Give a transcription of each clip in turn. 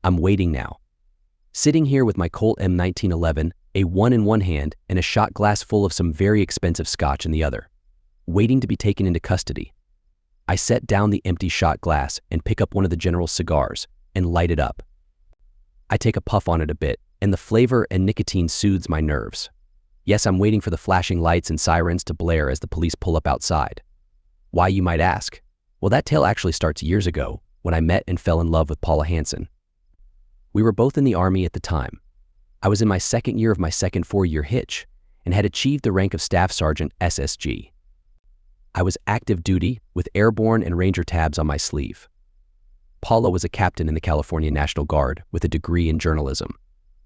I'm waiting now. Sitting here with my Colt M1911, a 1 in one hand and a shot glass full of some very expensive scotch in the other, waiting to be taken into custody. I set down the empty shot glass and pick up one of the general's cigars and light it up. I take a puff on it a bit, and the flavor and nicotine soothes my nerves. Yes, I'm waiting for the flashing lights and sirens to blare as the police pull up outside. Why, you might ask? Well, that tale actually starts years ago when I met and fell in love with Paula Hansen. We were both in the Army at the time. I was in my second year of my second 4-year hitch and had achieved the rank of Staff Sergeant SSG. I was active duty with airborne and ranger tabs on my sleeve. Paula was a captain in the California National Guard with a degree in journalism.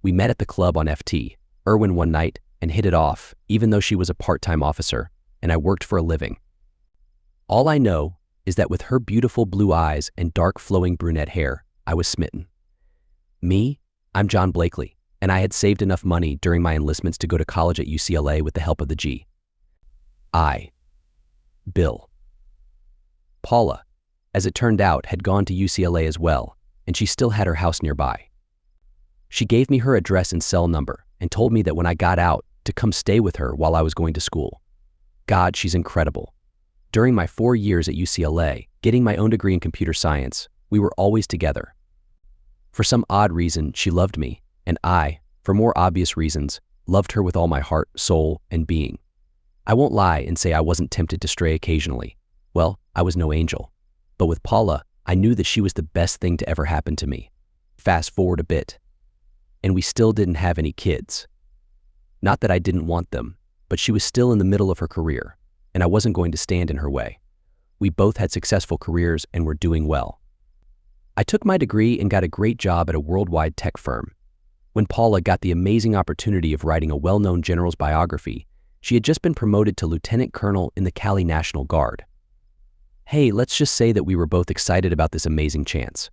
We met at the club on FT, Irwin, one night and hit it off, even though she was a part-time officer and I worked for a living. All I know is that with her beautiful blue eyes and dark flowing brunette hair, I was smitten. Me? I'm John Blakely, and I had saved enough money during my enlistments to go to college at UCLA with the help of the G. Bill. Paula, as it turned out, had gone to UCLA as well, and she still had her house nearby. She gave me her address and cell number and told me that when I got out, to come stay with her while I was going to school. God, she's incredible. During my 4 years at UCLA, getting my own degree in computer science, we were always together. For some odd reason, she loved me, and I, for more obvious reasons, loved her with all my heart, soul, and being. I won't lie and say I wasn't tempted to stray occasionally. Well, I was no angel. But with Paula, I knew that she was the best thing to ever happen to me. Fast forward a bit, and we still didn't have any kids. Not that I didn't want them, but she was still in the middle of her career, and I wasn't going to stand in her way. We both had successful careers and were doing well. I took my degree and got a great job at a worldwide tech firm. When Paula got the amazing opportunity of writing a well-known general's biography, she had just been promoted to lieutenant colonel in the Cali National Guard. Hey, let's just say that we were both excited about this amazing chance.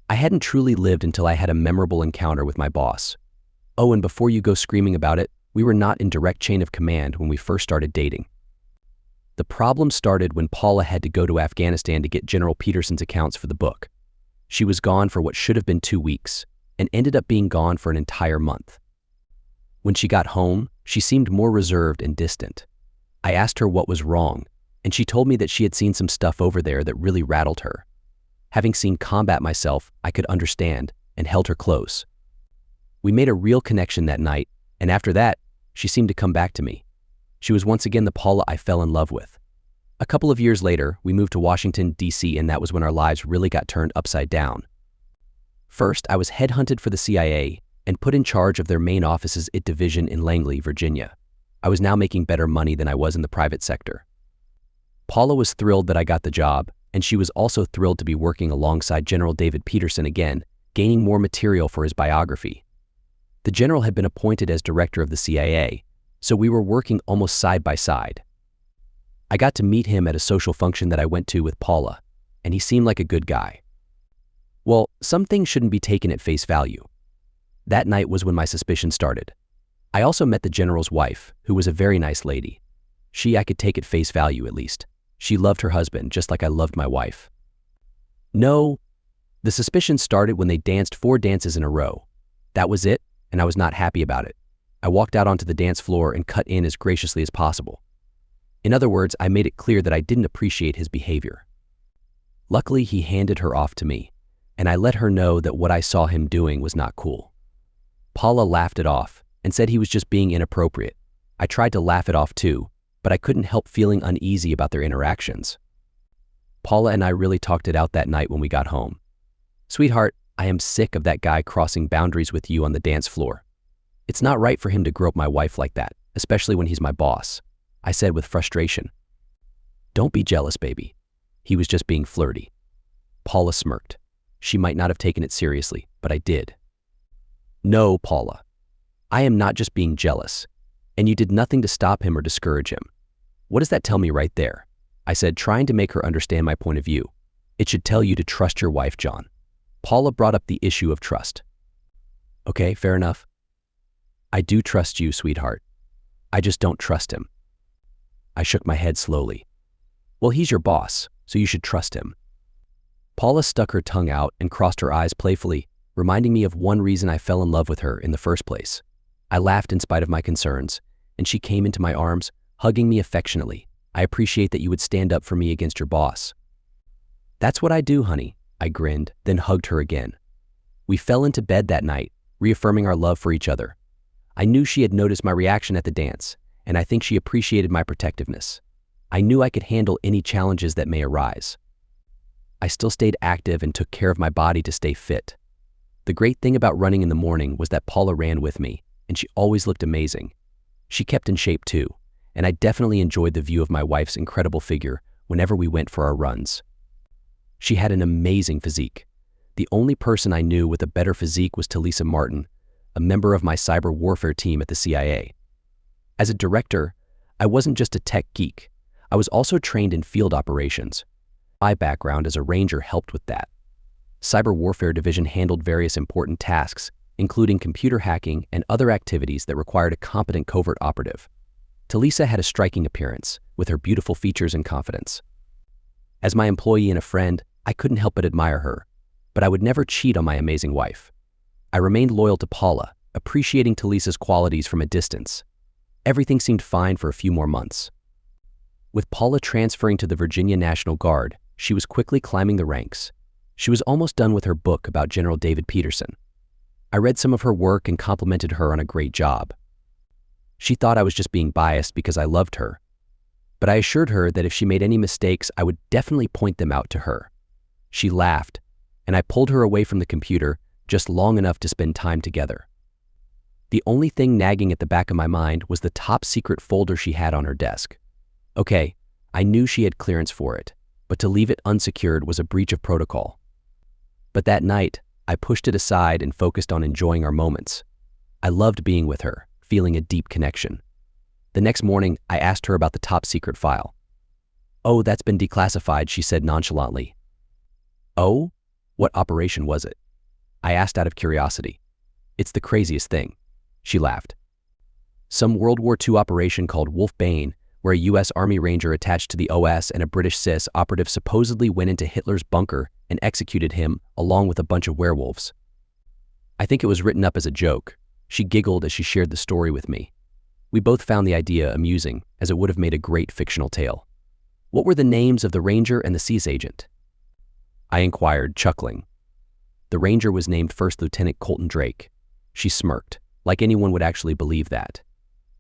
I hadn't truly lived until I had a memorable encounter with my boss. Oh, and before you go screaming about it, we were not in direct chain of command when we first started dating. The problem started when Paula had to go to Afghanistan to get General Peterson's accounts for the book. She was gone for what should have been 2 weeks and ended up being gone for an entire month. When she got home, she seemed more reserved and distant. I asked her what was wrong, and she told me that she had seen some stuff over there that really rattled her. Having seen combat myself, I could understand and held her close. We made a real connection that night, and after that, she seemed to come back to me. She was once again the Paula I fell in love with. A couple of years later, we moved to Washington, D.C., and that was when our lives really got turned upside down. First, I was headhunted for the CIA and put in charge of their main office's IT division in Langley, Virginia. I was now making better money than I was in the private sector. Paula was thrilled that I got the job, and she was also thrilled to be working alongside General David Peterson again, gaining more material for his biography. The general had been appointed as director of the CIA, so we were working almost side by side. I got to meet him at a social function that I went to with Paula, and he seemed like a good guy. Well, some things shouldn't be taken at face value. That night was when my suspicion started. I also met the general's wife, who was a very nice lady. I could take at face value at least. She loved her husband just like I loved my wife. No, the suspicion started when they danced 4 dances in a row. That was it, and I was not happy about it. I walked out onto the dance floor and cut in as graciously as possible. In other words, I made it clear that I didn't appreciate his behavior. Luckily, he handed her off to me, and I let her know that what I saw him doing was not cool. Paula laughed it off and said he was just being inappropriate. I tried to laugh it off too, but I couldn't help feeling uneasy about their interactions. Paula and I really talked it out that night when we got home. Sweetheart, I am sick of that guy crossing boundaries with you on the dance floor. It's not right for him to grope my wife like that, especially when he's my boss, I said with frustration. Don't be jealous, baby. He was just being flirty. Paula smirked. She might not have taken it seriously, but I did. No, Paula. I am not just being jealous, and you did nothing to stop him or discourage him. What does that tell me right there? I said, trying to make her understand my point of view. It should tell you to trust your wife, John. Paula brought up the issue of trust. Okay, fair enough. I do trust you, sweetheart. I just don't trust him. I shook my head slowly. Well, he's your boss, so you should trust him. Paula stuck her tongue out and crossed her eyes playfully, reminding me of one reason I fell in love with her in the first place. I laughed in spite of my concerns, and she came into my arms, hugging me affectionately. I appreciate that you would stand up for me against your boss. That's what I do, honey, I grinned, then hugged her again. We fell into bed that night, reaffirming our love for each other. I knew she had noticed my reaction at the dance, and I think she appreciated my protectiveness. I knew I could handle any challenges that may arise. I still stayed active and took care of my body to stay fit. The great thing about running in the morning was that Paula ran with me, and she always looked amazing. She kept in shape too, and I definitely enjoyed the view of my wife's incredible figure whenever we went for our runs. She had an amazing physique. The only person I knew with a better physique was Talisa Martin, a member of my cyber warfare team at the CIA. As a director, I wasn't just a tech geek. I was also trained in field operations. My background as a ranger helped with that. Cyber Warfare Division handled various important tasks, including computer hacking and other activities that required a competent covert operative. Talisa had a striking appearance, with her beautiful features and confidence. As my employee and a friend, I couldn't help but admire her, but I would never cheat on my amazing wife. I remained loyal to Paula, appreciating Talisa's qualities from a distance. Everything seemed fine for a few more months. With Paula transferring to the Virginia National Guard, she was quickly climbing the ranks. She was almost done with her book about General David Peterson. I read some of her work and complimented her on a great job. She thought I was just being biased because I loved her, but I assured her that if she made any mistakes, I would definitely point them out to her. She laughed, and I pulled her away from the computer just long enough to spend time together. The only thing nagging at the back of my mind was the top secret folder she had on her desk. Okay, I knew she had clearance for it, but to leave it unsecured was a breach of protocol. But that night, I pushed it aside and focused on enjoying our moments. I loved being with her, feeling a deep connection. The next morning, I asked her about the top secret file. "Oh, that's been declassified," she said nonchalantly. "Oh? What operation was it?" I asked out of curiosity. "It's the craziest thing." She laughed. "Some World War II operation called Wolf Bane, where a U.S. Army Ranger attached to the OS and a British CIS operative supposedly went into Hitler's bunker and executed him along with a bunch of werewolves. I think it was written up as a joke." She giggled as she shared the story with me. We both found the idea amusing, as it would have made a great fictional tale. "What were the names of the Ranger and the CIS agent?" I inquired, chuckling. "The Ranger was named First Lieutenant Colton Drake." She smirked, like anyone would actually believe that.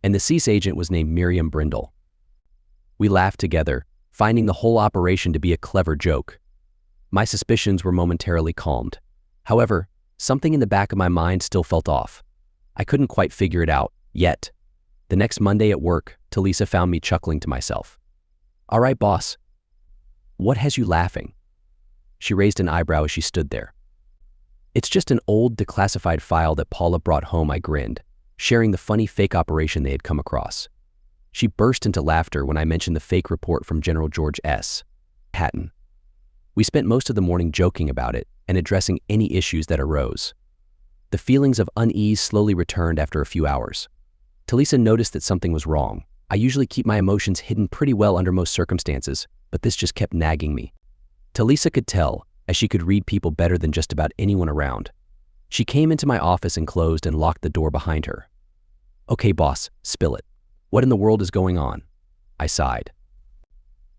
"And the CIS agent was named Miriam Brindle." We laughed together, finding the whole operation to be a clever joke. My suspicions were momentarily calmed. However, something in the back of my mind still felt off. I couldn't quite figure it out, yet. The next Monday at work, Talisa found me chuckling to myself. "All right, boss. What has you laughing?" She raised an eyebrow as she stood there. "It's just an old declassified file that Paula brought home," I grinned, sharing the funny fake operation they had come across. She burst into laughter when I mentioned the fake report from General George S. Patton. We spent most of the morning joking about it and addressing any issues that arose. The feelings of unease slowly returned after a few hours. Talisa noticed that something was wrong. I usually keep my emotions hidden pretty well under most circumstances, but this just kept nagging me. Talisa could tell, as she could read people better than just about anyone around. She came into my office and closed and locked the door behind her. "Okay, boss, spill it. What in the world is going on?" I sighed.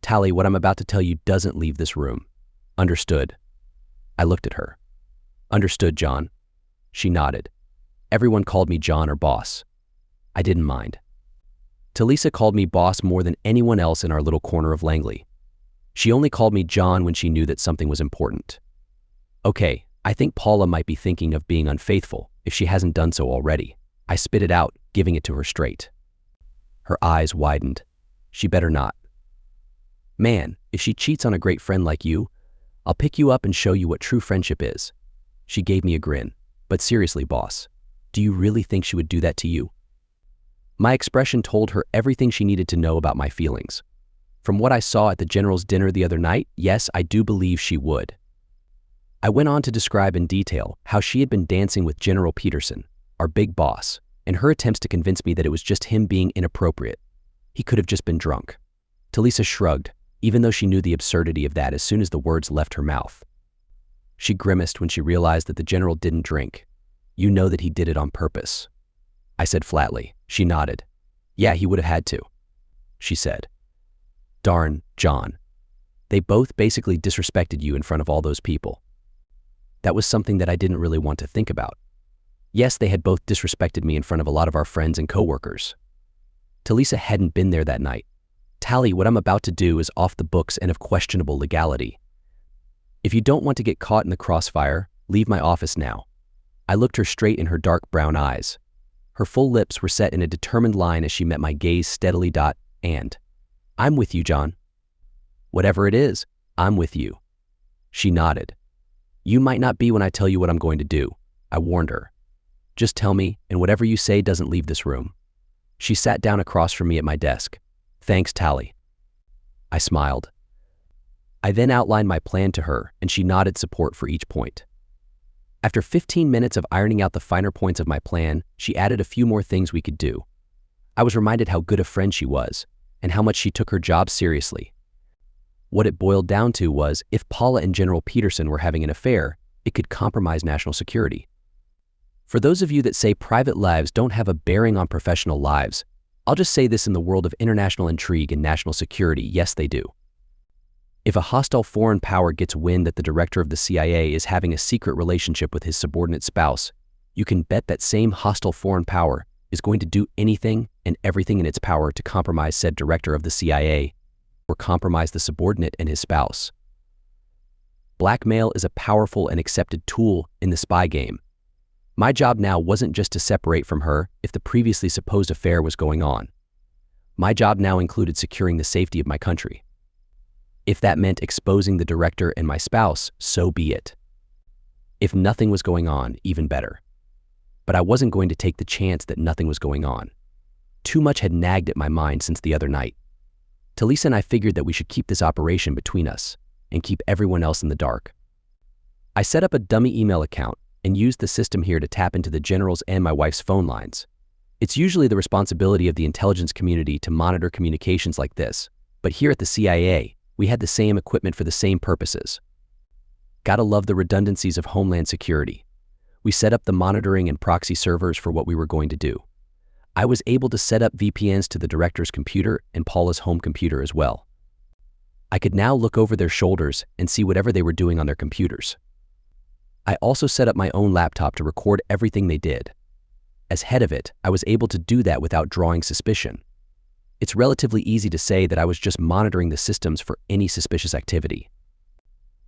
"Tally, what I'm about to tell you doesn't leave this room." "Understood." I looked at her. "Understood, John." She nodded. Everyone called me John or boss. I didn't mind. Talisa called me boss more than anyone else in our little corner of Langley. She only called me John when she knew that something was important. "Okay, I think Paula might be thinking of being unfaithful, if she hasn't done so already." I spit it out, giving it to her straight. Her eyes widened. "She better not." "Man, if she cheats on a great friend like you, I'll pick you up and show you what true friendship is." She gave me a grin. "But seriously, boss, do you really think she would do that to you?" My expression told her everything she needed to know about my feelings. From what I saw at the general's dinner the other night, yes, I do believe she would. I went on to describe in detail how she had been dancing with General Peterson, our big boss, and her attempts to convince me that it was just him being inappropriate. He could have just been drunk. Talisa shrugged, even though she knew the absurdity of that as soon as the words left her mouth. She grimaced when she realized that the general didn't drink. You know that he did it on purpose. I said flatly. She nodded. Yeah, he would have had to, she said. Darn, John. They both basically disrespected you in front of all those people. That was something that I didn't really want to think about. Yes, they had both disrespected me in front of a lot of our friends and coworkers. Talisa hadn't been there that night. Tally, what I'm about to do is off the books and of questionable legality. If you don't want to get caught in the crossfire, leave my office now. I looked her straight in her dark brown eyes. Her full lips were set in a determined line as she met my gaze steadily. And I'm with you, John. Whatever it is, I'm with you. She nodded. You might not be when I tell you what I'm going to do, I warned her. Just tell me, and whatever you say doesn't leave this room. She sat down across from me at my desk. Thanks, Tally. I smiled. I then outlined my plan to her, and she nodded support for each point. After 15 minutes of ironing out the finer points of my plan, she added a few more things we could do. I was reminded how good a friend she was, and how much she took her job seriously. What it boiled down to was, if Paula and General Peterson were having an affair, it could compromise national security. For those of you that say private lives don't have a bearing on professional lives, I'll just say this: in the world of international intrigue and national security, yes, they do. If a hostile foreign power gets wind that the director of the CIA is having a secret relationship with his subordinate spouse, you can bet that same hostile foreign power is going to do anything and everything in its power to compromise said director of the CIA or compromise the subordinate and his spouse. Blackmail is a powerful and accepted tool in the spy game. My job now wasn't just to separate from her if the previously supposed affair was going on. My job now included securing the safety of my country. If that meant exposing the director and my spouse, so be it. If nothing was going on, even better. But I wasn't going to take the chance that nothing was going on. Too much had nagged at my mind since the other night. Talisa and I figured that we should keep this operation between us and keep everyone else in the dark. I set up a dummy email account and used the system here to tap into the general's and my wife's phone lines. It's usually the responsibility of the intelligence community to monitor communications like this, but here at the CIA, we had the same equipment for the same purposes. Gotta love the redundancies of Homeland Security. We set up the monitoring and proxy servers for what we were going to do. I was able to set up VPNs to the director's computer and Paula's home computer as well. I could now look over their shoulders and see whatever they were doing on their computers. I also set up my own laptop to record everything they did. As head of it, I was able to do that without drawing suspicion. It's relatively easy to say that I was just monitoring the systems for any suspicious activity.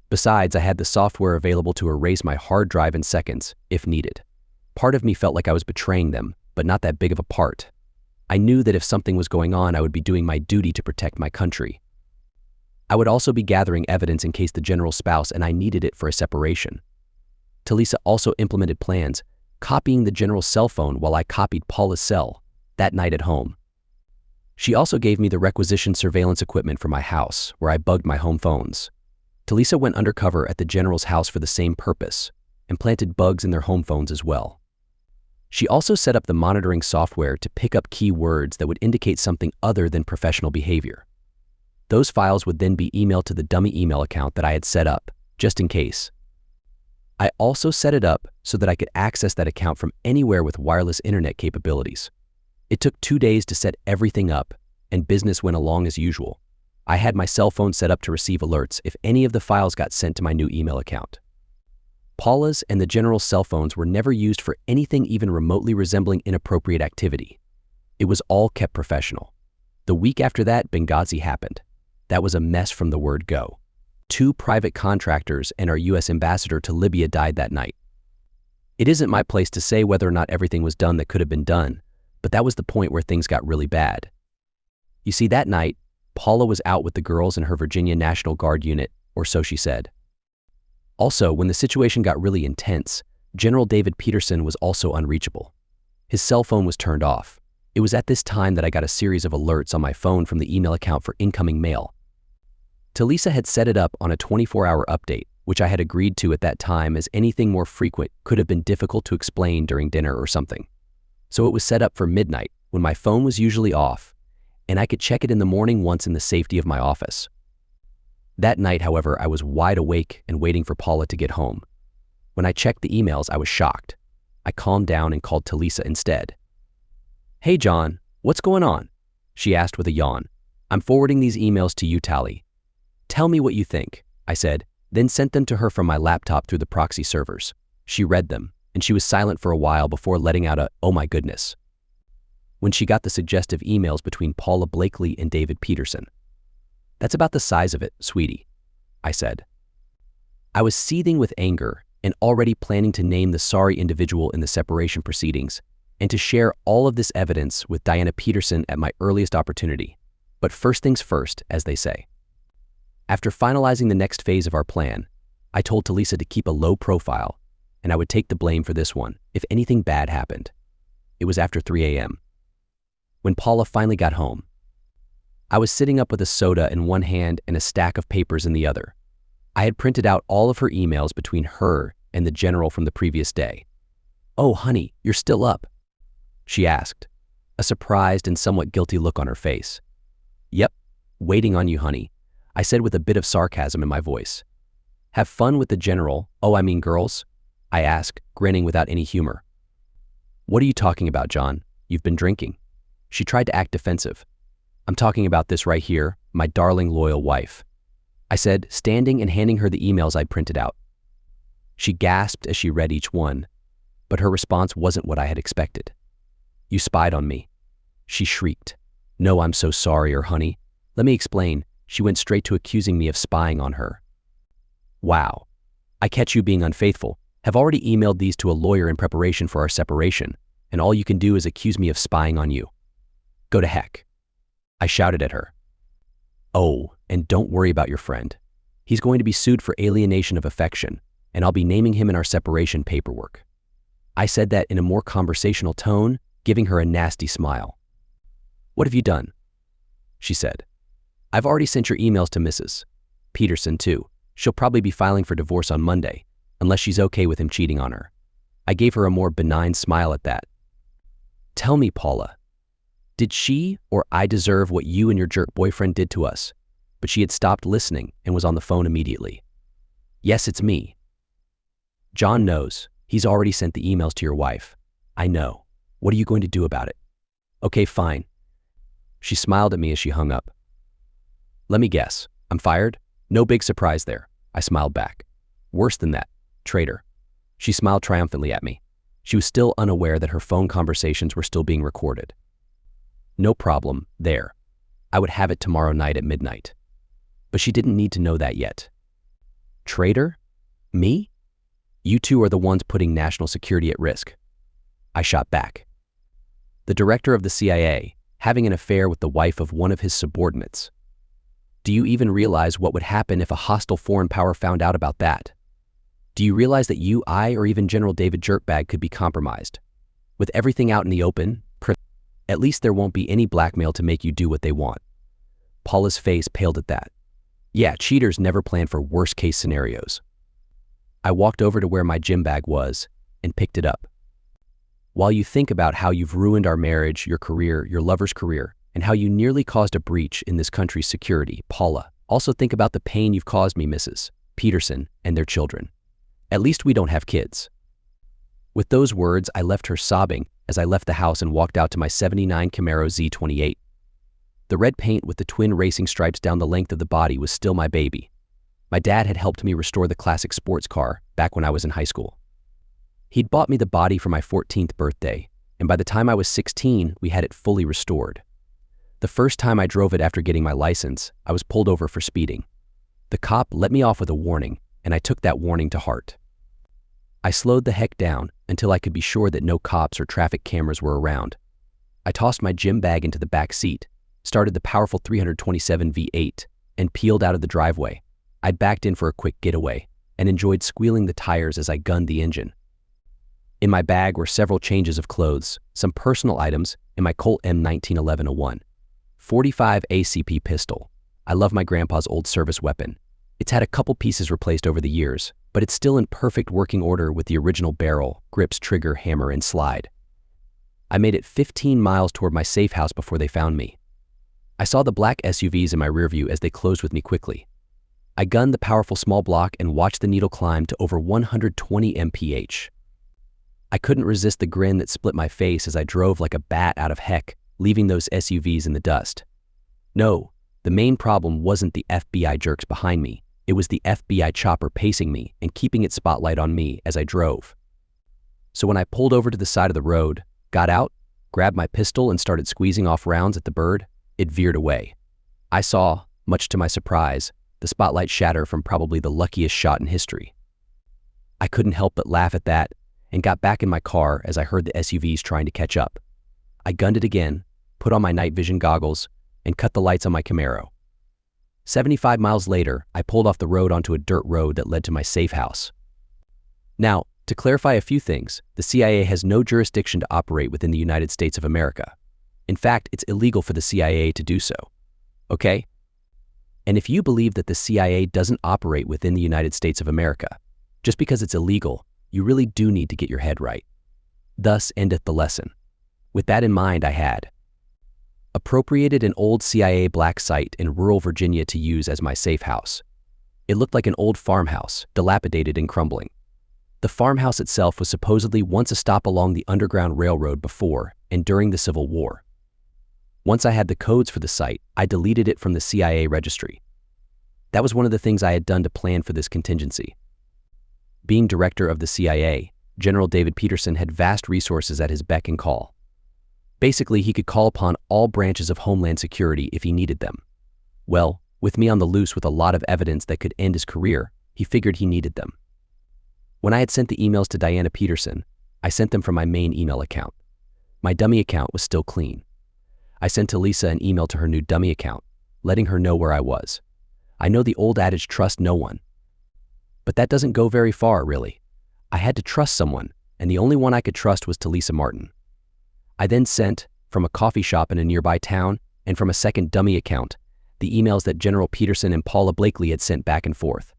Besides, I had the software available to erase my hard drive in seconds, if needed. Part of me felt like I was betraying them, but not that big of a part. I knew that if something was going on, I would be doing my duty to protect my country. I would also be gathering evidence in case the general's spouse and I needed it for a separation. Talisa also implemented plans, copying the general's cell phone while I copied Paula's cell, that night at home. She also gave me the requisitioned surveillance equipment for my house, where I bugged my home phones. Talisa went undercover at the general's house for the same purpose, and planted bugs in their home phones as well. She also set up the monitoring software to pick up keywords that would indicate something other than professional behavior. Those files would then be emailed to the dummy email account that I had set up, just in case. I also set it up so that I could access that account from anywhere with wireless internet capabilities. It took 2 days to set everything up, and business went along as usual. I had my cell phone set up to receive alerts if any of the files got sent to my new email account. Paula's and the general's cell phones were never used for anything even remotely resembling inappropriate activity. It was all kept professional. The week after that, Benghazi happened. That was a mess from the word go. 2 private contractors and our U.S. ambassador to Libya died that night. It isn't my place to say whether or not everything was done that could have been done, but that was the point where things got really bad. You see, that night, Paula was out with the girls in her Virginia National Guard unit, or so she said. Also, when the situation got really intense, General David Peterson was also unreachable. His cell phone was turned off. It was at this time that I got a series of alerts on my phone from the email account for incoming mail. Talisa had set it up on a 24-hour update, which I had agreed to at that time, as anything more frequent could have been difficult to explain during dinner or something. So it was set up for midnight, when my phone was usually off, and I could check it in the morning once in the safety of my office. That night, however, I was wide awake and waiting for Paula to get home. When I checked the emails, I was shocked. I calmed down and called Talisa instead. "Hey, John, what's going on?" she asked with a yawn. "I'm forwarding these emails to you, Tally. Tell me what you think," I said, then sent them to her from my laptop through the proxy servers. She read them, and she was silent for a while before letting out a, "Oh my goodness," when she got the suggestive emails between Paula Blakely and David Peterson. "That's about the size of it, sweetie," I said. I was seething with anger and already planning to name the sorry individual in the separation proceedings and to share all of this evidence with Diana Peterson at my earliest opportunity. But first things first, as they say. After finalizing the next phase of our plan, I told Talisa to keep a low profile, and I would take the blame for this one if anything bad happened. It was after 3 a.m. When Paula finally got home. I was sitting up with a soda in one hand and a stack of papers in the other. I had printed out all of her emails between her and the general from the previous day. "Oh, honey, you're still up?" she asked, a surprised and somewhat guilty look on her face. "Yep, waiting on you, honey," I said with a bit of sarcasm in my voice. "Have fun with the general, girls?" I asked, grinning without any humor. "What are you talking about, John? You've been drinking." She tried to act defensive. "I'm talking about this right here, my darling loyal wife," I said, standing and handing her the emails I'd printed out. She gasped as she read each one, but her response wasn't what I had expected. "You spied on me," she shrieked. "No, I'm so sorry, honey. Let me explain." She went straight to accusing me of spying on her. "Wow. I catch you being unfaithful. Have already emailed these to a lawyer in preparation for our separation, and all you can do is accuse me of spying on you. Go to heck," I shouted at her. "Oh, and don't worry about your friend. He's going to be sued for alienation of affection, and I'll be naming him in our separation paperwork." I said that in a more conversational tone, giving her a nasty smile. "What have you done?" she said. "I've already sent your emails to Mrs. Peterson, too. She'll probably be filing for divorce on Monday, unless she's okay with him cheating on her." I gave her a more benign smile at that. "Tell me, Paula, did she or I deserve what you and your jerk boyfriend did to us?" But she had stopped listening and was on the phone immediately. "Yes, it's me. John knows. He's already sent the emails to your wife." "I know. What are you going to do about it?" "Okay, fine." She smiled at me as she hung up. "Let me guess. I'm fired?" "No big surprise there," I smiled back. "Worse than that, traitor." She smiled triumphantly at me. She was still unaware that her phone conversations were still being recorded. "No problem, there. I would have it tomorrow night at midnight." But she didn't need to know that yet. "Traitor? Me? You two are the ones putting national security at risk," I shot back. "The director of the CIA, having an affair with the wife of one of his subordinates. Do you even realize what would happen if a hostile foreign power found out about that? Do you realize that you, I, or even General David Jerkbag could be compromised? With everything out in the open, at least there won't be any blackmail to make you do what they want." Paula's face paled at that. "Yeah, cheaters never plan for worst-case scenarios." I walked over to where my gym bag was and picked it up. "While you think about how you've ruined our marriage, your career, your lover's career, and how you nearly caused a breach in this country's security, Paula, also think about the pain you've caused me, Mrs. Peterson, and their children. At least we don't have kids." With those words, I left her sobbing as I left the house and walked out to my '79 Camaro Z28. The red paint with the twin racing stripes down the length of the body was still my baby. My dad had helped me restore the classic sports car back when I was in high school. He'd bought me the body for my 14th birthday, and by the time I was 16, we had it fully restored. The first time I drove it after getting my license, I was pulled over for speeding. The cop let me off with a warning, and I took that warning to heart. I slowed the heck down until I could be sure that no cops or traffic cameras were around. I tossed my gym bag into the back seat, started the powerful 327 V8, and peeled out of the driveway. I'd backed in for a quick getaway and enjoyed squealing the tires as I gunned the engine. In my bag were several changes of clothes, some personal items, and my Colt M1911-01 .45 ACP pistol. I love my grandpa's old service weapon. It's had a couple pieces replaced over the years, but it's still in perfect working order with the original barrel, grips, trigger, hammer, and slide. I made it 15 miles toward my safe house before they found me. I saw the black SUVs in my rearview as they closed with me quickly. I gunned the powerful small block and watched the needle climb to over 120 mph. I couldn't resist the grin that split my face as I drove like a bat out of heck, leaving those SUVs in the dust. No, the main problem wasn't the FBI jerks behind me. It was the FBI chopper pacing me and keeping its spotlight on me as I drove. So when I pulled over to the side of the road, got out, grabbed my pistol and started squeezing off rounds at the bird, it veered away. I saw, much to my surprise, the spotlight shatter from probably the luckiest shot in history. I couldn't help but laugh at that and got back in my car as I heard the SUVs trying to catch up. I gunned it again, put on my night vision goggles, and cut the lights on my Camaro. 75 miles later, I pulled off the road onto a dirt road that led to my safe house. Now, to clarify a few things, the CIA has no jurisdiction to operate within the United States of America. In fact, it's illegal for the CIA to do so. Okay? And if you believe that the CIA doesn't operate within the United States of America, just because it's illegal, you really do need to get your head right. Thus endeth the lesson. With that in mind, I had appropriated an old CIA black site in rural Virginia to use as my safe house. It looked like an old farmhouse, dilapidated and crumbling. The farmhouse itself was supposedly once a stop along the Underground Railroad before and during the Civil War. Once I had the codes for the site, I deleted it from the CIA registry. That was one of the things I had done to plan for this contingency. Being director of the CIA, General David Peterson had vast resources at his beck and call. Basically, he could call upon all branches of Homeland Security if he needed them. Well, with me on the loose with a lot of evidence that could end his career, he figured he needed them. When I had sent the emails to Diana Peterson, I sent them from my main email account. My dummy account was still clean. I sent to Lisa an email to her new dummy account, letting her know where I was. I know the old adage, trust no one. But that doesn't go very far, really. I had to trust someone, and the only one I could trust was to Lisa Martin. I then sent, from a coffee shop in a nearby town, and from a second dummy account, the emails that General Peterson and Paula Blakely had sent back and forth.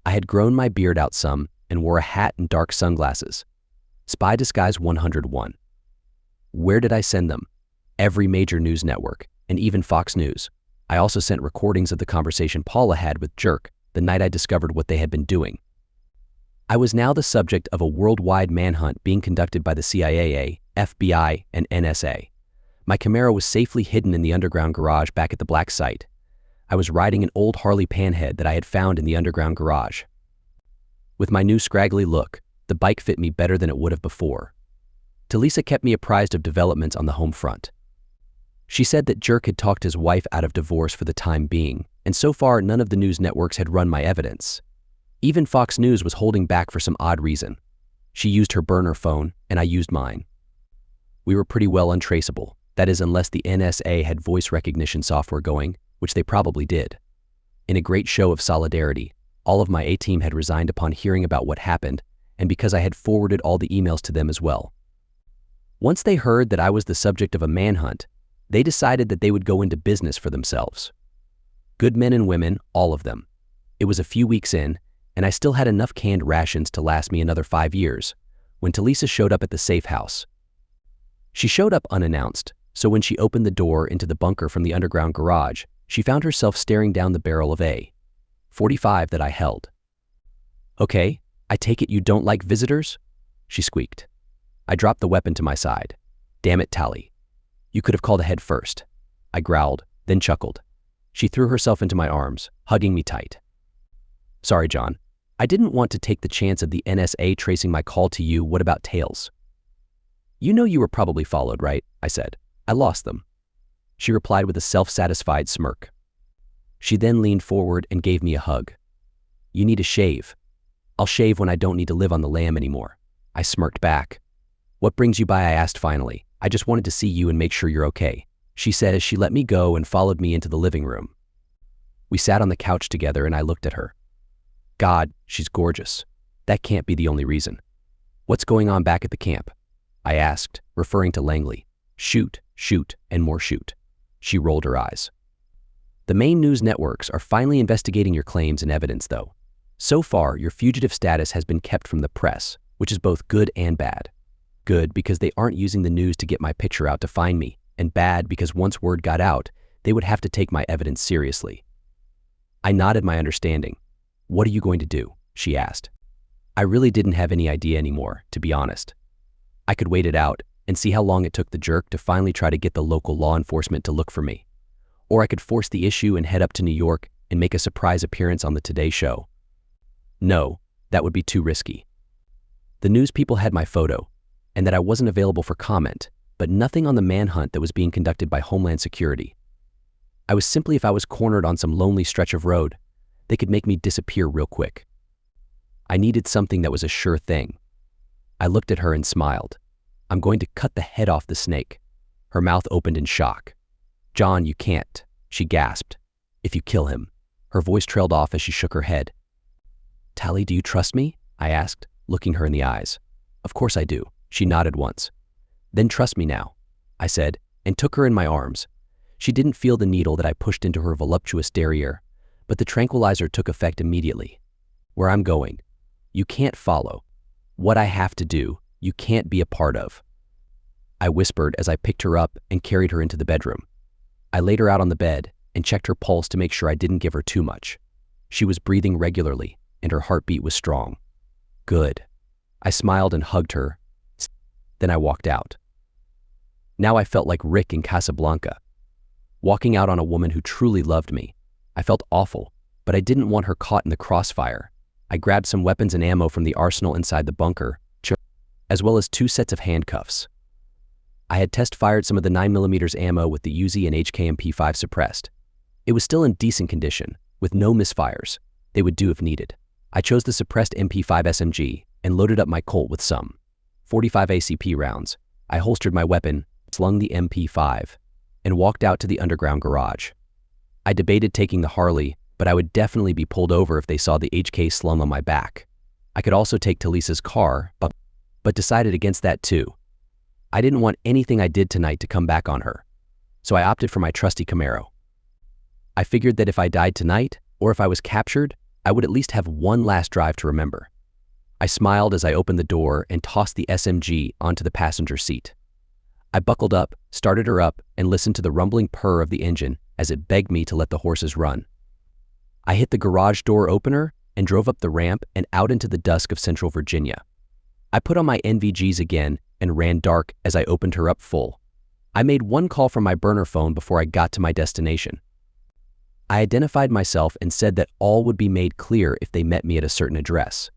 I had grown my beard out some and wore a hat and dark sunglasses. Spy Disguise 101. Where did I send them? Every major news network, and even Fox News. I also sent recordings of the conversation Paula had with Jerk the night I discovered what they had been doing. I was now the subject of a worldwide manhunt being conducted by the CIA, FBI, and NSA. My Camaro was safely hidden in the underground garage back at the black site. I was riding an old Harley Panhead that I had found in the underground garage. With my new scraggly look, the bike fit me better than it would have before. Talisa kept me apprised of developments on the home front. She said that Jerk had talked his wife out of divorce for the time being, and so far none of the news networks had run my evidence. Even Fox News was holding back for some odd reason. She used her burner phone, and I used mine. We were pretty well untraceable, that is unless the NSA had voice recognition software going, which they probably did. In a great show of solidarity, all of my A-team had resigned upon hearing about what happened, and because I had forwarded all the emails to them as well. Once they heard that I was the subject of a manhunt, they decided that they would go into business for themselves. Good men and women, all of them. It was a few weeks in, and I still had enough canned rations to last me another 5 years, when Talisa showed up at the safe house. She showed up unannounced, so when she opened the door into the bunker from the underground garage, she found herself staring down the barrel of a .45 that I held. "Okay, I take it you don't like visitors?" she squeaked. I dropped the weapon to my side. "Damn it, Tally. You could have called ahead first." I growled, then chuckled. She threw herself into my arms, hugging me tight. "Sorry, John. I didn't want to take the chance of the NSA tracing my call to you. What about Tails?" "You know you were probably followed, right?" I said. "I lost them." She replied with a self-satisfied smirk. She then leaned forward and gave me a hug. "You need a shave." "I'll shave when I don't need to live on the lam anymore." I smirked back. "What brings you by?" I asked finally. "I just wanted to see you and make sure you're okay," she said as she let me go and followed me into the living room. We sat on the couch together and I looked at her. God, she's gorgeous. That can't be the only reason. "What's going on back at the camp?" I asked, referring to Langley. "Shoot, shoot, and more shoot." She rolled her eyes. "The main news networks are finally investigating your claims and evidence, though. So far, your fugitive status has been kept from the press, which is both good and bad. Good because they aren't using the news to get my picture out to find me, and bad because once word got out, they would have to take my evidence seriously. I nodded my understanding. "What are you going to do?" she asked. I really didn't have any idea anymore, to be honest. I could wait it out and see how long it took the jerk to finally try to get the local law enforcement to look for me. Or I could force the issue and head up to New York and make a surprise appearance on the Today Show. No, that would be too risky. The news people had my photo, and that I wasn't available for comment, but nothing on the manhunt that was being conducted by Homeland Security. I was simply if I was cornered on some lonely stretch of road, they could make me disappear real quick. I needed something that was a sure thing. I looked at her and smiled. I'm going to cut the head off the snake. Her mouth opened in shock. "John, you can't," she gasped. "If you kill him." Her voice trailed off as she shook her head. "Tally, do you trust me?" I asked, looking her in the eyes. "Of course I do." She nodded once. "Then trust me now," I said, and took her in my arms. She didn't feel the needle that I pushed into her voluptuous derriere, but the tranquilizer took effect immediately. "Where I'm going, you can't follow. What I have to do, you can't be a part of," I whispered as I picked her up and carried her into the bedroom. I laid her out on the bed and checked her pulse to make sure I didn't give her too much. She was breathing regularly, and her heartbeat was strong. Good. I smiled and hugged her. Then I walked out. Now I felt like Rick in Casablanca. Walking out on a woman who truly loved me. I felt awful, but I didn't want her caught in the crossfire. I grabbed some weapons and ammo from the arsenal inside the bunker, as well as 2 sets of handcuffs. I had test-fired some of the 9mm ammo with the Uzi and HK-MP5 suppressed. It was still in decent condition, with no misfires. They would do if needed. I chose the suppressed MP5 SMG and loaded up my Colt with some 45 ACP rounds. I holstered my weapon, slung the MP5, and walked out to the underground garage. I debated taking the Harley, but I would definitely be pulled over if they saw the HK slung on my back. I could also take Talisa's car, but decided against that too. I didn't want anything I did tonight to come back on her, so I opted for my trusty Camaro. I figured that if I died tonight, or if I was captured, I would at least have one last drive to remember. I smiled as I opened the door and tossed the SMG onto the passenger seat. I buckled up, started her up, and listened to the rumbling purr of the engine as it begged me to let the horses run. I hit the garage door opener and drove up the ramp and out into the dusk of Central Virginia. I put on my NVGs again and ran dark as I opened her up full. I made one call from my burner phone before I got to my destination. I identified myself and said that all would be made clear if they met me at a certain address.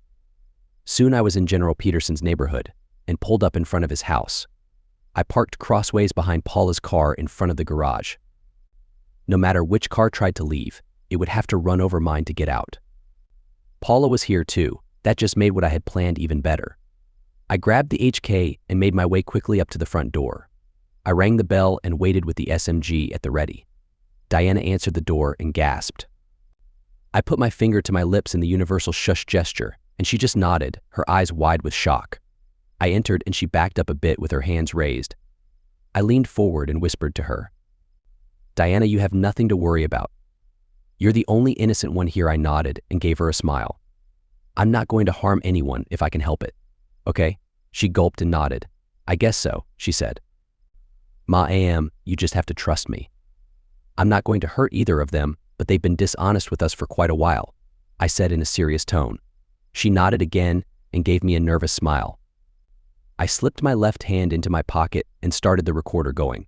Soon I was in General Peterson's neighborhood and pulled up in front of his house. I parked crossways behind Paula's car in front of the garage. No matter which car tried to leave, it would have to run over mine to get out. Paula was here too. That just made what I had planned even better. I grabbed the HK and made my way quickly up to the front door. I rang the bell and waited with the SMG at the ready. Diana answered the door and gasped. I put my finger to my lips in the universal shush gesture, and she just nodded, her eyes wide with shock. I entered and she backed up a bit with her hands raised. I leaned forward and whispered to her, "Diana, you have nothing to worry about. You're the only innocent one here." I nodded and gave her a smile. "I'm not going to harm anyone if I can help it. Okay?" She gulped and nodded. "I guess so," she said. "Ma am, you just have to trust me. I'm not going to hurt either of them, but they've been dishonest with us for quite a while," I said in a serious tone. She nodded again and gave me a nervous smile. I slipped my left hand into my pocket and started the recorder going.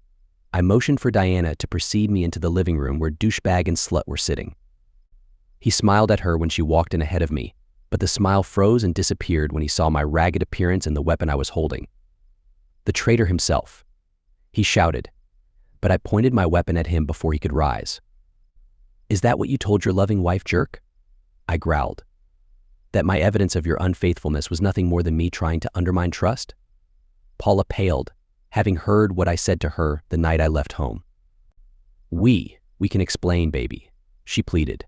I motioned for Diana to precede me into the living room where douchebag and slut were sitting. He smiled at her when she walked in ahead of me, but the smile froze and disappeared when he saw my ragged appearance and the weapon I was holding. The traitor himself. He shouted, but I pointed my weapon at him before he could rise. "Is that what you told your loving wife, jerk?" I growled. "That my evidence of your unfaithfulness was nothing more than me trying to undermine trust?" Paula paled, having heard what I said to her the night I left home. We can explain, baby," she pleaded.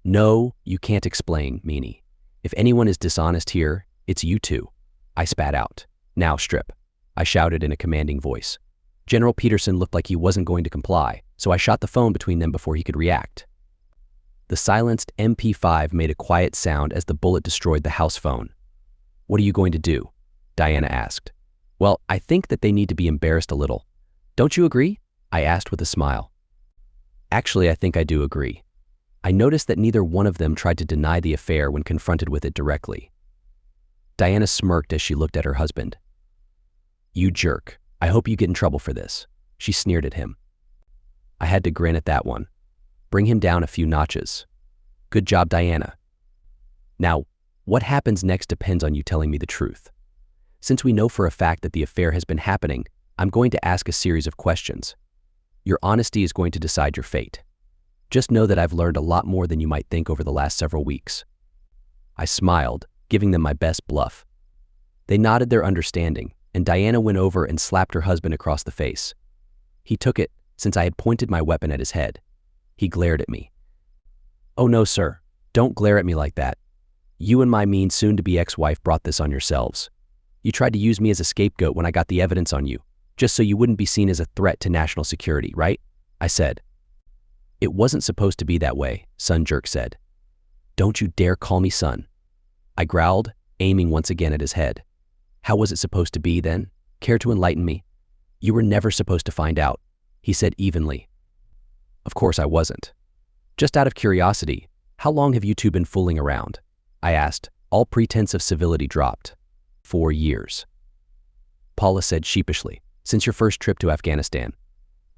"No, you can't explain, meanie. If anyone is dishonest here, it's you two," I spat out. "Now strip," I shouted in a commanding voice. General Peterson looked like he wasn't going to comply, so I shot the phone between them before he could react. The silenced MP5 made a quiet sound as the bullet destroyed the house phone. "What are you going to do?" Diana asked. "Well, I think that they need to be embarrassed a little. Don't you agree?" I asked with a smile. "Actually, I think I do agree. I noticed that neither one of them tried to deny the affair when confronted with it directly. Diana smirked as she looked at her husband. "You jerk. I hope you get in trouble for this," she sneered at him. I had to grin at that one. Bring him down a few notches. Good job, Diana. Now, what happens next depends on you telling me the truth. Since we know for a fact that the affair has been happening, I'm going to ask a series of questions. Your honesty is going to decide your fate. Just know that I've learned a lot more than you might think over the last several weeks. I smiled, giving them my best bluff. They nodded their understanding, and Diana went over and slapped her husband across the face. He took it, since I had pointed my weapon at his head. He glared at me. "Oh no, sir. Don't glare at me like that. You and my mean soon-to-be ex-wife brought this on yourselves. You tried to use me as a scapegoat when I got the evidence on you, just so you wouldn't be seen as a threat to national security, right?" I said. "It wasn't supposed to be that way," Son Jerk said. "Don't you dare call me son." I growled, aiming once again at his head. "How was it supposed to be, then? Care to enlighten me?" "You were never supposed to find out," he said evenly. Of course I wasn't. "Just out of curiosity, how long have you two been fooling around?" I asked, all pretense of civility dropped. 4 years. Paula said sheepishly. "Since your first trip to Afghanistan."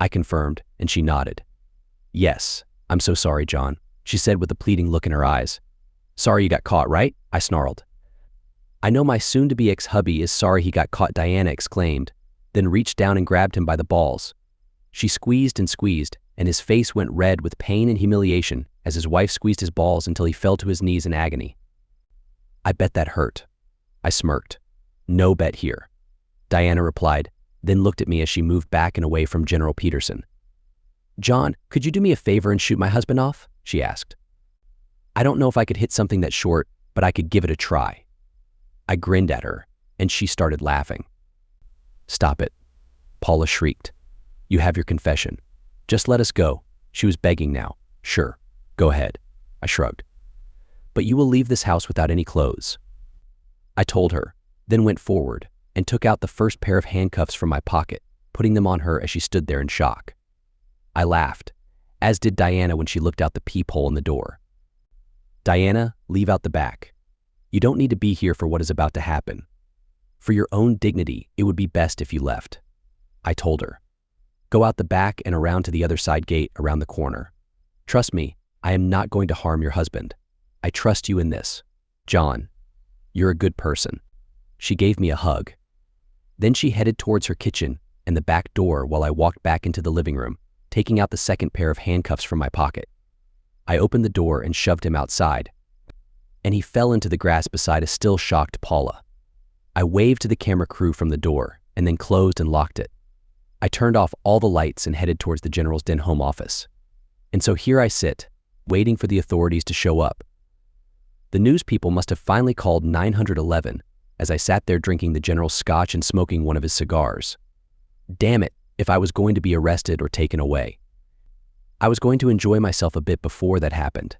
I confirmed, and she nodded. "Yes, I'm so sorry, John," she said with a pleading look in her eyes. "Sorry you got caught, right?" I snarled. "I know my soon-to-be ex-hubby is sorry he got caught," Diana exclaimed, then reached down and grabbed him by the balls. She squeezed and squeezed, and his face went red with pain and humiliation as his wife squeezed his balls until he fell to his knees in agony. "I bet that hurt." I smirked. "No bet here," Diana replied, then looked at me as she moved back and away from General Peterson. "John, could you do me a favor and shoot my husband off?" she asked. I don't know if I could hit something that short, but I could give it a try. I grinned at her, and she started laughing. "Stop it," Paula shrieked. "You have your confession. Just let us go." She was begging now. "Sure, go ahead," I shrugged. "But you will leave this house without any clothes," I told her, then went forward and took out the first pair of handcuffs from my pocket, putting them on her as she stood there in shock. I laughed, as did Diana when she looked out the peephole in the door. "Diana, leave out the back. You don't need to be here for what is about to happen. For your own dignity, it would be best if you left," I told her. "Go out the back and around to the other side gate around the corner. Trust me, I am not going to harm your husband. I trust you in this. John, you're a good person." She gave me a hug. Then she headed towards her kitchen and the back door while I walked back into the living room, taking out the second pair of handcuffs from my pocket. I opened the door and shoved him outside, and he fell into the grass beside a still shocked Paula. I waved to the camera crew from the door and then closed and locked it. I turned off all the lights and headed towards the General's Den home office. And so here I sit, waiting for the authorities to show up. The news people must have finally called 911 as I sat there drinking the General's scotch and smoking one of his cigars. Damn it, if I was going to be arrested or taken away. I was going to enjoy myself a bit before that happened.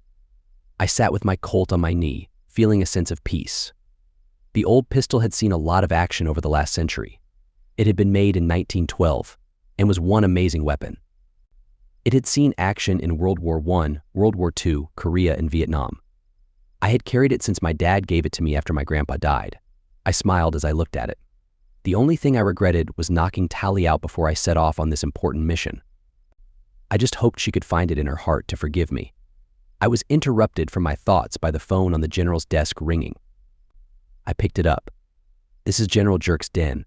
I sat with my Colt on my knee, feeling a sense of peace. The old pistol had seen a lot of action over the last century. It had been made in 1912 and was one amazing weapon. It had seen action in World War I, World War II, Korea, and Vietnam. I had carried it since my dad gave it to me after my grandpa died. I smiled as I looked at it. The only thing I regretted was knocking Tally out before I set off on this important mission. I just hoped she could find it in her heart to forgive me. I was interrupted from my thoughts by the phone on the General's desk ringing. I picked it up. "This is General Jerk's den.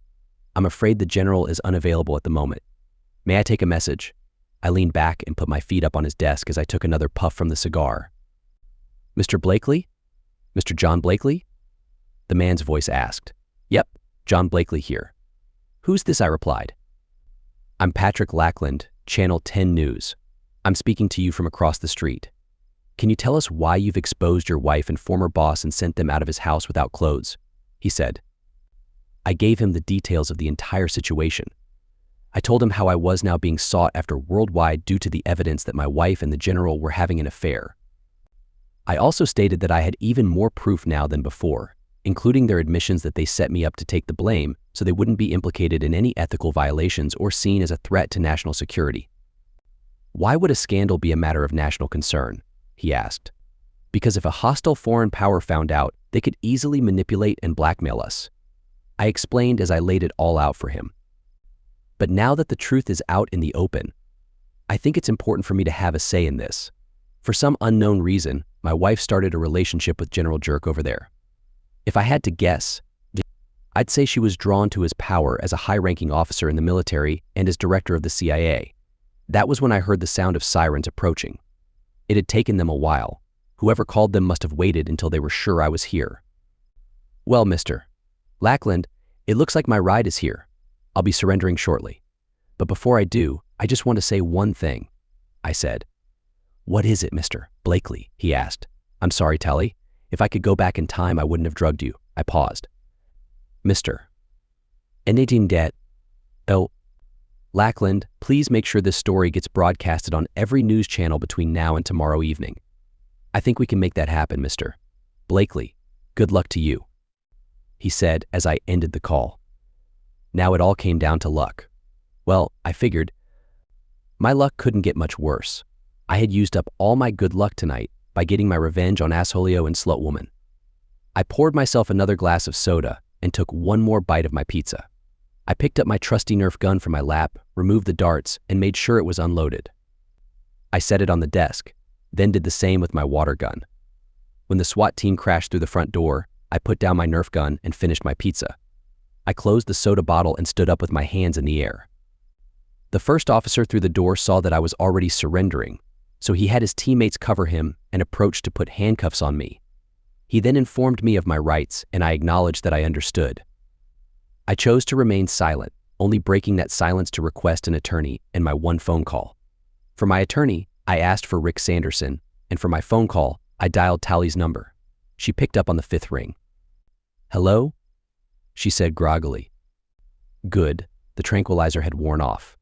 I'm afraid the General is unavailable at the moment. May I take a message?" I leaned back and put my feet up on his desk as I took another puff from the cigar. "Mr. Blakely? Mr. John Blakely?" the man's voice asked. "Yep, John Blakely here." "Who's this?" I replied. "I'm Patrick Lackland, Channel 10 News. I'm speaking to you from across the street. Can you tell us why you've exposed your wife and former boss and sent them out of his house without clothes?" he said. I gave him the details of the entire situation. I told him how I was now being sought after worldwide due to the evidence that my wife and the General were having an affair. I also stated that I had even more proof now than before, including their admissions that they set me up to take the blame so they wouldn't be implicated in any ethical violations or seen as a threat to national security. Why would a scandal be a matter of national concern? he asked. Because if a hostile foreign power found out, they could easily manipulate and blackmail us. I explained as I laid it all out for him. But now that the truth is out in the open, I think it's important for me to have a say in this. For some unknown reason, my wife started a relationship with General Jerk over there. If I had to guess, I'd say she was drawn to his power as a high-ranking officer in the military and as director of the CIA. That was when I heard the sound of sirens approaching. It had taken them a while. Whoever called them must have waited until they were sure I was here. Well, Mr. Lackland, it looks like my ride is here. I'll be surrendering shortly. But before I do, I just want to say one thing, I said. What is it, Mr. Blakely? He asked. I'm sorry, Tully. If I could go back in time, I wouldn't have drugged you. I paused. Mr. Anything debt? Oh, Lackland, please make sure this story gets broadcasted on every news channel between now and tomorrow evening. I think we can make that happen, Mr. Blakely. Good luck to you, he said as I ended the call. Now it all came down to luck. Well, I figured my luck couldn't get much worse. I had used up all my good luck tonight by getting my revenge on Assholio and Slut Woman. I poured myself another glass of soda and took one more bite of my pizza. I picked up my trusty Nerf gun from my lap, removed the darts, and made sure it was unloaded. I set it on the desk, then did the same with my water gun. When the SWAT team crashed through the front door, I put down my Nerf gun and finished my pizza. I closed the soda bottle and stood up with my hands in the air. The first officer through the door saw that I was already surrendering, so he had his teammates cover him and approached to put handcuffs on me. He then informed me of my rights, and I acknowledged that I understood. I chose to remain silent, only breaking that silence to request an attorney and my one phone call. For my attorney, I asked for Rick Sanderson, and for my phone call, I dialed Tally's number. She picked up on the fifth ring. Hello? She said groggily. Good, the tranquilizer had worn off.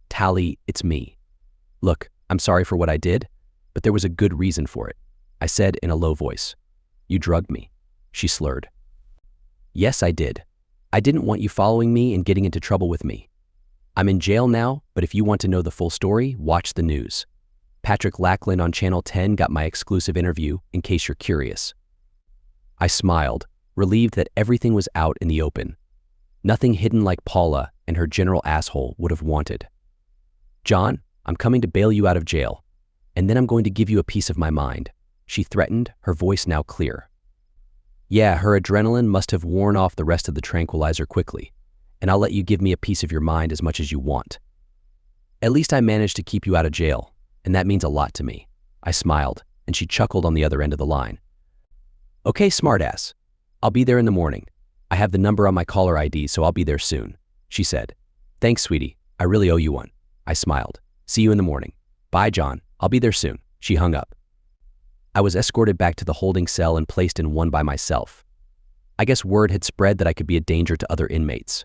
Tally, it's me. Look, I'm sorry for what I did, but there was a good reason for it, I said in a low voice. You drugged me, she slurred. Yes, I did. I didn't want you following me and getting into trouble with me. I'm in jail now, but if you want to know the full story, watch the news. Patrick Lackland on Channel 10 got my exclusive interview, in case you're curious. I smiled, relieved that everything was out in the open. Nothing hidden like Paula and her general asshole would have wanted. John, I'm coming to bail you out of jail, and then I'm going to give you a piece of my mind, she threatened, her voice now clear. Yeah, her adrenaline must have worn off the rest of the tranquilizer quickly, and I'll let you give me a piece of your mind as much as you want. At least I managed to keep you out of jail, and that means a lot to me. I smiled, and she chuckled on the other end of the line. Okay, smartass. I'll be there in the morning. I have the number on my caller ID, so I'll be there soon, she said. Thanks, sweetie. I really owe you one. I smiled. See you in the morning. Bye, John. I'll be there soon. She hung up. I was escorted back to the holding cell and placed in one by myself. I guess word had spread that I could be a danger to other inmates.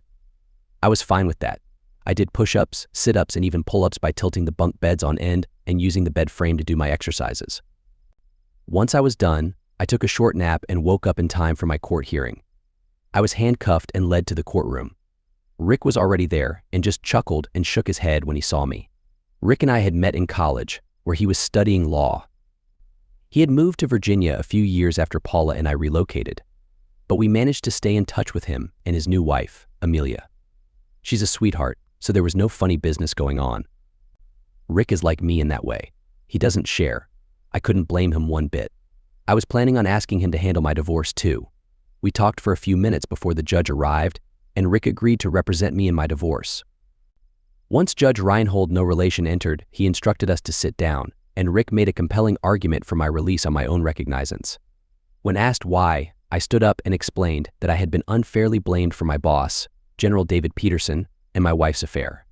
I was fine with that. I did push-ups, sit-ups, and even pull-ups by tilting the bunk beds on end and using the bed frame to do my exercises. Once I was done, I took a short nap and woke up in time for my court hearing. I was handcuffed and led to the courtroom. Rick was already there and just chuckled and shook his head when he saw me. Rick and I had met in college, where he was studying law. He had moved to Virginia a few years after Paula and I relocated, but we managed to stay in touch with him and his new wife, Amelia. She's a sweetheart, so there was no funny business going on. Rick is like me in that way. He doesn't share. I couldn't blame him one bit. I was planning on asking him to handle my divorce too. We talked for a few minutes before the judge arrived, and Rick agreed to represent me in my divorce. Once Judge Reinhold No Relation entered, he instructed us to sit down, and Rick made a compelling argument for my release on my own recognizance. When asked why, I stood up and explained that I had been unfairly blamed for my boss, General David Peterson, and my wife's affair.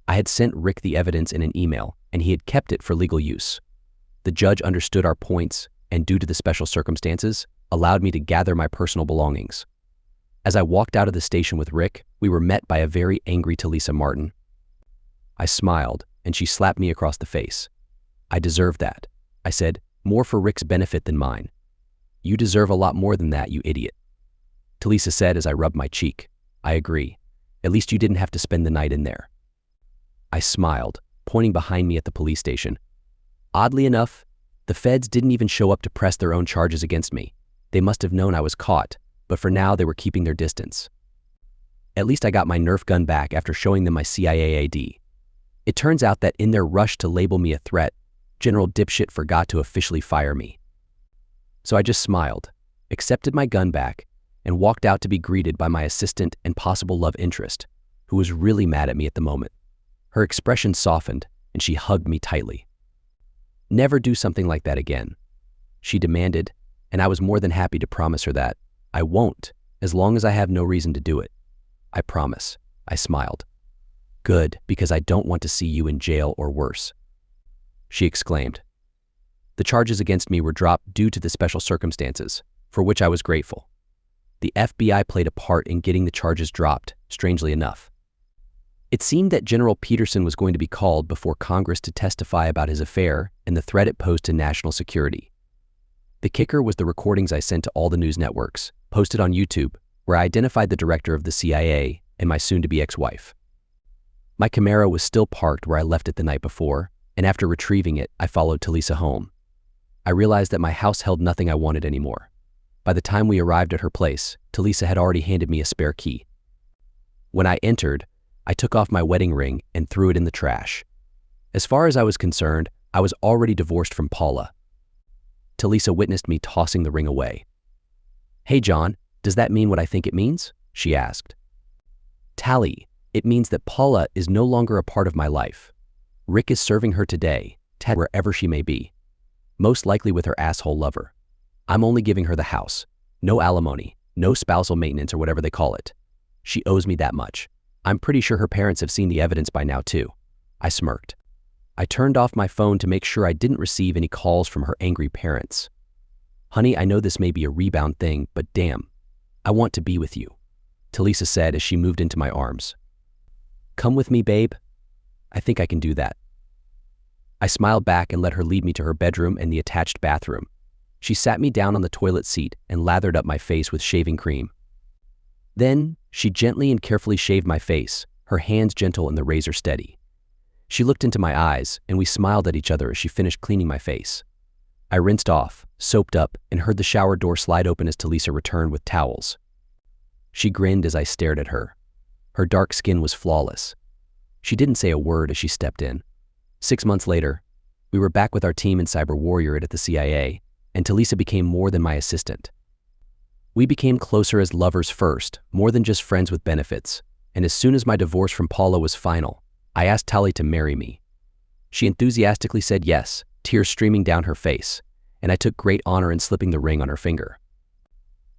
I had sent Rick the evidence in an email, and he had kept it for legal use. The judge understood our points, and due to the special circumstances, allowed me to gather my personal belongings. As I walked out of the station with Rick, we were met by a very angry Talisa Martin. I smiled, and she slapped me across the face. I deserve that, I said, more for Rick's benefit than mine. You deserve a lot more than that, you idiot. Talisa said as I rubbed my cheek. I agree. At least you didn't have to spend the night in there. I smiled, pointing behind me at the police station. Oddly enough, The feds didn't even show up to press their own charges against me. They must have known I was caught, but for now they were keeping their distance. At least I got my Nerf gun back after showing them my CIA ID. It turns out that in their rush to label me a threat, General Dipshit forgot to officially fire me. So I just smiled, accepted my gun back, and walked out to be greeted by my assistant and possible love interest, who was really mad at me at the moment. Her expression softened, and she hugged me tightly. "Never do something like that again," she demanded, and I was more than happy to promise her that I won't, as long as I have no reason to do it. "I promise," I smiled. "Good, because I don't want to see you in jail or worse," she exclaimed. The charges against me were dropped due to the special circumstances, for which I was grateful. The FBI played a part in getting the charges dropped, strangely enough. It seemed that General Peterson was going to be called before Congress to testify about his affair and the threat it posed to national security. The kicker was the recordings I sent to all the news networks, posted on YouTube, where I identified the director of the CIA and my soon-to-be ex-wife. My Camaro was still parked where I left it the night before, and after retrieving it, I followed Talisa home. I realized that my house held nothing I wanted anymore. By the time we arrived at her place, Talisa had already handed me a spare key. When I entered, I took off my wedding ring and threw it in the trash. As far as I was concerned, I was already divorced from Paula. Talisa witnessed me tossing the ring away. "Hey John, does that mean what I think it means?" she asked. "Tally, it means that Paula is no longer a part of my life. Rick is serving her today, wherever she may be. Most likely with her asshole lover. I'm only giving her the house. No alimony, no spousal maintenance or whatever they call it. She owes me that much. I'm pretty sure her parents have seen the evidence by now too." I smirked. I turned off my phone to make sure I didn't receive any calls from her angry parents. "Honey, I know this may be a rebound thing, but damn, I want to be with you," Talisa said as she moved into my arms. "Come with me, babe? I think I can do that." I smiled back and let her lead me to her bedroom and the attached bathroom. She sat me down on the toilet seat and lathered up my face with shaving cream. Then, she gently and carefully shaved my face, her hands gentle and the razor steady. She looked into my eyes, and we smiled at each other as she finished cleaning my face. I rinsed off, soaped up, and heard the shower door slide open as Talisa returned with towels. She grinned as I stared at her. Her dark skin was flawless. She didn't say a word as she stepped in. 6 months later, we were back with our team in Cyber Warrior at the CIA, and Talisa became more than my assistant. We became closer as lovers first, more than just friends with benefits, and as soon as my divorce from Paula was final, I asked Tali to marry me. She enthusiastically said yes, tears streaming down her face, and I took great honor in slipping the ring on her finger.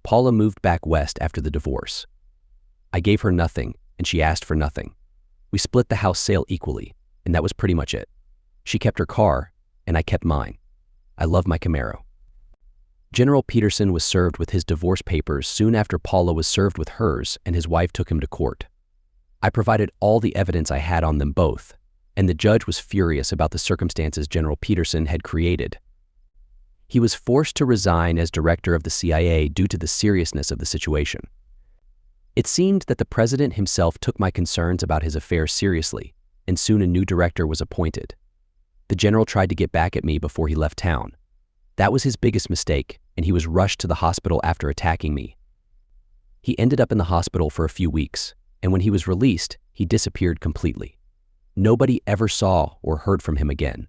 Paula moved back west after the divorce. I gave her nothing, and she asked for nothing. We split the house sale equally, and that was pretty much it. She kept her car, and I kept mine. I love my Camaro. General Peterson was served with his divorce papers soon after Paula was served with hers and his wife took him to court. I provided all the evidence I had on them both, and the judge was furious about the circumstances General Peterson had created. He was forced to resign as director of the CIA due to the seriousness of the situation. It seemed that the president himself took my concerns about his affair seriously, and soon a new director was appointed. The general tried to get back at me before he left town. That was his biggest mistake, and he was rushed to the hospital after attacking me. He ended up in the hospital for a few weeks, and when he was released, he disappeared completely. Nobody ever saw or heard from him again.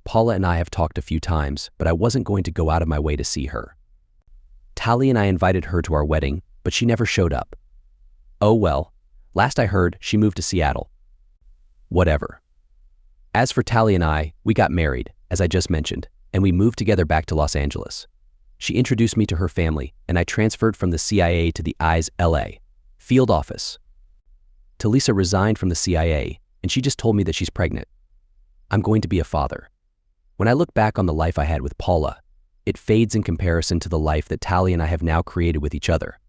Paula and I have talked a few times, but I wasn't going to go out of my way to see her. Tali and I invited her to our wedding, but she never showed up. Oh well, last I heard, she moved to Seattle. Whatever. As for Tali and I, we got married, as I just mentioned, and we moved together back to Los Angeles. She introduced me to her family, and I transferred from the CIA to the EYE's LA field office. Talisa resigned from the CIA, and she just told me that she's pregnant. I'm going to be a father. When I look back on the life I had with Paula, it fades in comparison to the life that Tali and I have now created with each other.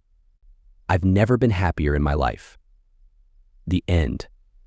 I've never been happier in my life. The end.